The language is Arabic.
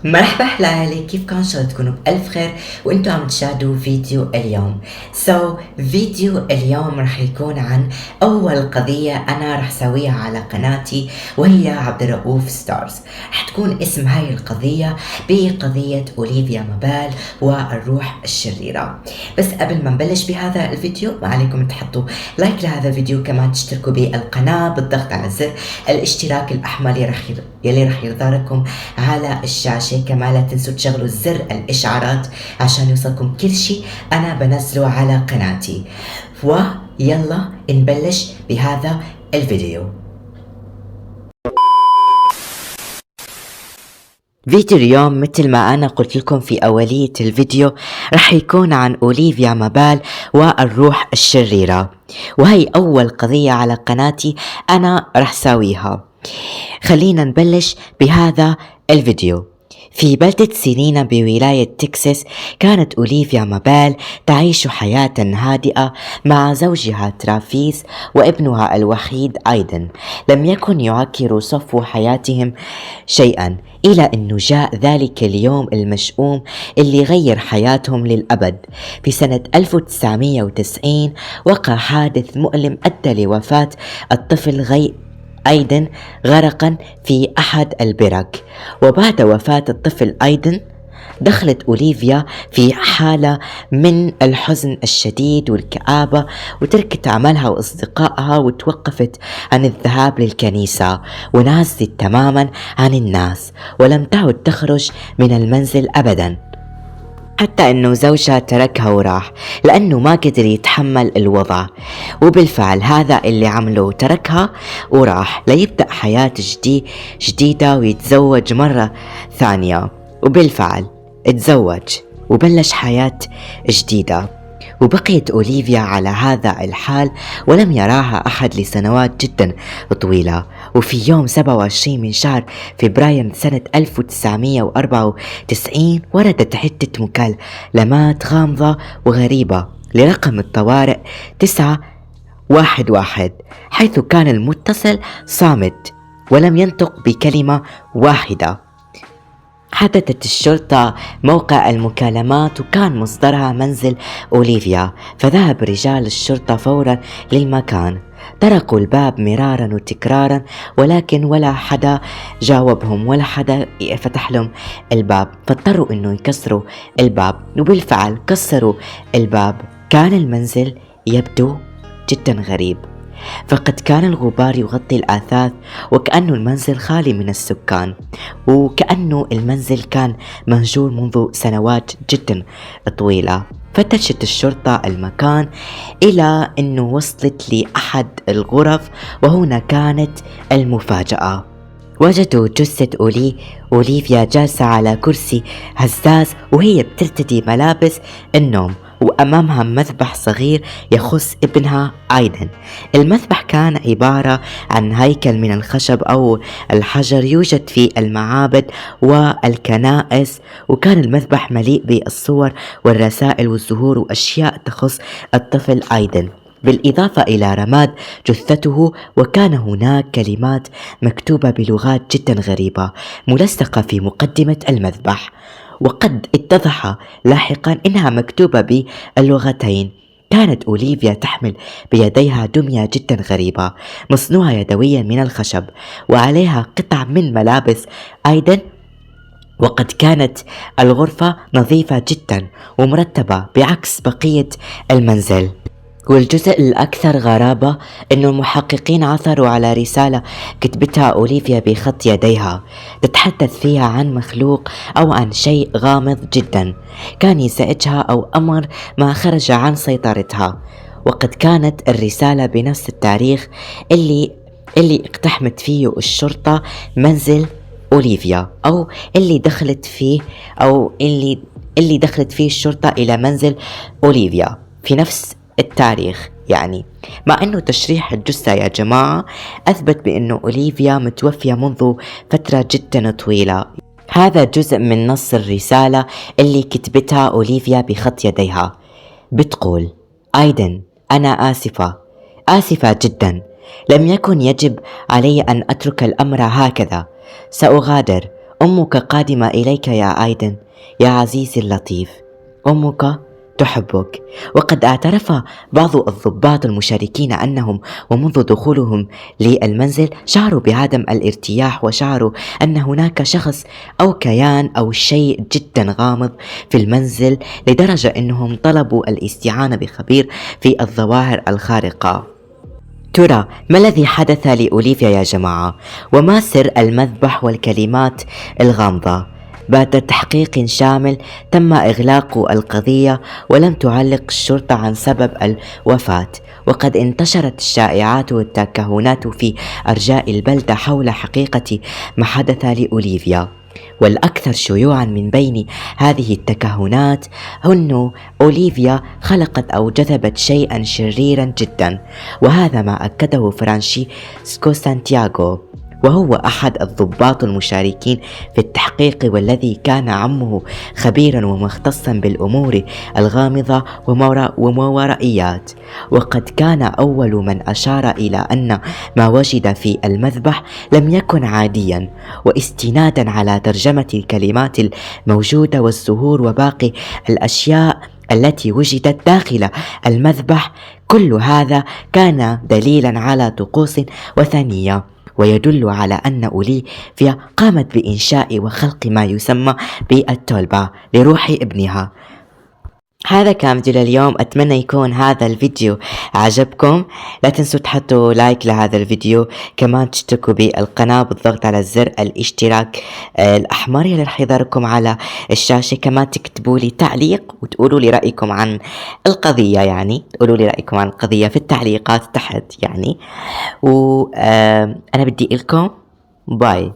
مرحبا حلالي، كيفكم؟ ان شاء الله تكونوا بألف خير وانتم عم تشاهدوا فيديو اليوم. فيديو اليوم رح يكون عن اول قضية انا رح سويها على قناتي، وهي عبد الرؤوف ستارز. رح تكون اسم هاي القضية بقضية اوليفيا مابال والروح الشريرة. بس قبل ما نبلش بهذا الفيديو ما عليكم تحطوا لايك لهذا الفيديو، كمان تشتركوا بالقناة بالضغط على زر الاشتراك الاحمر يلي رح يظهر لكم على الشاشة. كمان لا تنسوا تشغلوا زر الإشعارات عشان يوصلكم كل شيء أنا بنزله على قناتي. ويلا نبلش بهذا الفيديو. فيديو اليوم مثل ما أنا قلت لكم في أولية الفيديو رح يكون عن أوليفيا مابال والروح الشريرة، وهي أول قضية على قناتي أنا رح ساويها. خلينا نبلش بهذا الفيديو. في بلدة سيلينا بولاية تكساس كانت أوليفيا مابال تعيش حياة هادئة مع زوجها ترافيس وابنها الوحيد أيدن. لم يكن يعكر صفو حياتهم شيئا إلى أنه جاء ذلك اليوم المشؤوم اللي غير حياتهم للأبد. في سنة 1990 وقع حادث مؤلم أدى لوفاة الطفل أيدن غرقا في أحد البرك. وبعد وفاة الطفل أيدن دخلت أوليفيا في حالة من الحزن الشديد والكآبة، وتركت عملها وأصدقائها وتوقفت عن الذهاب للكنيسة، ونعزلت تماما عن الناس ولم تعد تخرج من المنزل أبدا، حتى انه زوجها تركها وراح لانه ما قدر يتحمل الوضع. وبالفعل هذا اللي عمله، تركها وراح ليبدأ حياة جديدة ويتزوج مرة ثانية. وبالفعل اتزوج وبلش حياة جديدة. وبقيت أوليفيا على هذا الحال ولم يراها أحد لسنوات جدا طويلة. وفي يوم 27 من شهر فبراير سنة 1994 وردت عدة مكالمات غامضة وغريبة لرقم الطوارئ 911، حيث كان المتصل صامت ولم ينطق بكلمة واحدة. حددت الشرطة موقع المكالمات وكان مصدرها منزل أوليفيا، فذهب رجال الشرطة فورا للمكان. طرقوا الباب مرارا وتكرارا ولكن ولا حدا جاوبهم ولا حدا فتح لهم الباب، فاضطروا انه يكسروا الباب. وبالفعل كسروا الباب. كان المنزل يبدو جدا غريب، فقد كان الغبار يغطي الآثاث وكأنه المنزل خالي من السكان، وكأنه المنزل كان مهجور منذ سنوات جدا طويلة. فتشت الشرطة المكان إلى أنه وصلت لأحد الغرف، وهنا كانت المفاجأة. وجدوا جثة أوليفيا جالسة على كرسي هزاز وهي بترتدي ملابس النوم، وأمامها مذبح صغير يخص ابنها أيدن. المذبح كان عبارة عن هيكل من الخشب أو الحجر يوجد في المعابد والكنائس، وكان المذبح مليء بالصور والرسائل والزهور وأشياء تخص الطفل أيدن، بالإضافة إلى رماد جثته. وكان هناك كلمات مكتوبة بلغات جدا غريبة ملصقة في مقدمة المذبح، وقد اتضح لاحقا إنها مكتوبة باللغتين. كانت أوليفيا تحمل بيديها دمية جدا غريبة مصنوعة يدويا من الخشب، وعليها قطع من ملابس أيدن. وقد كانت الغرفة نظيفة جدا ومرتبة بعكس بقية المنزل. والجزء الأكثر غرابة أنه المحققين عثروا على رسالة كتبتها أوليفيا بخط يديها تتحدث فيها عن مخلوق أو عن شيء غامض جدا كان يزعجها أو أمر ما خرج عن سيطرتها. وقد كانت الرسالة بنفس التاريخ اللي اقتحمت فيه الشرطة منزل أوليفيا، أو اللي دخلت فيه الشرطة إلى منزل أوليفيا في نفس التاريخ. يعني مع أنه تشريح الجثة يا جماعة أثبت بأنه أوليفيا متوفية منذ فترة جدا طويلة. هذا جزء من نص الرسالة اللي كتبتها أوليفيا بخط يديها. بتقول: أيدن، أنا آسفة جدا. لم يكن يجب علي أن أترك الأمر هكذا. سأغادر أمك قادمة إليك يا آيدن يا عزيزي اللطيف، أمك تحبك. وقد اعترف بعض الضباط المشاركين أنهم ومنذ دخولهم للمنزل شعروا بعدم الارتياح، وشعروا أن هناك شخص أو كيان أو شيء جدا غامض في المنزل، لدرجة أنهم طلبوا الاستعانة بخبير في الظواهر الخارقة. ترى ما الذي حدث لأوليفيا يا جماعة؟ وما سر المذبح والكلمات الغامضة؟ بعد تحقيق شامل تم إغلاق القضية، ولم تعلق الشرطة عن سبب الوفاة، وقد انتشرت الشائعات والتكهنات في أرجاء البلدة حول حقيقة ما حدث لأوليفيا. والأكثر شيوعا من بين هذه التكهنات أن أوليفيا خلقت أو جذبت شيئا شريرا جدا، وهذا ما أكده فرانشيسكو سانتياغو، وهو أحد الضباط المشاركين في التحقيق، والذي كان عمه خبيرا ومختصا بالأمور الغامضة وماورائيات. وقد كان أول من أشار إلى أن ما وجد في المذبح لم يكن عاديا، واستنادا على ترجمة الكلمات الموجودة والزهور وباقي الأشياء التي وجدت داخل المذبح، كل هذا كان دليلا على طقوس وثنية، ويدل على أن أوليفيا قامت بإنشاء وخلق ما يسمى بالتولبة لروح ابنها. هذا كان فيديو لليوم، أتمنى يكون هذا الفيديو عجبكم. لا تنسوا تحطوا لايك لهذا الفيديو، كمان تشتركوا بالقناة بالضغط على زر الاشتراك الأحمر اللي رح يظهركم على الشاشة. كمان تكتبوا لي تعليق وتقولوا لي رأيكم عن القضية، يعني تقولوا لي رأيكم عن القضية في التعليقات تحت يعني. وأنا بدي لكم باي.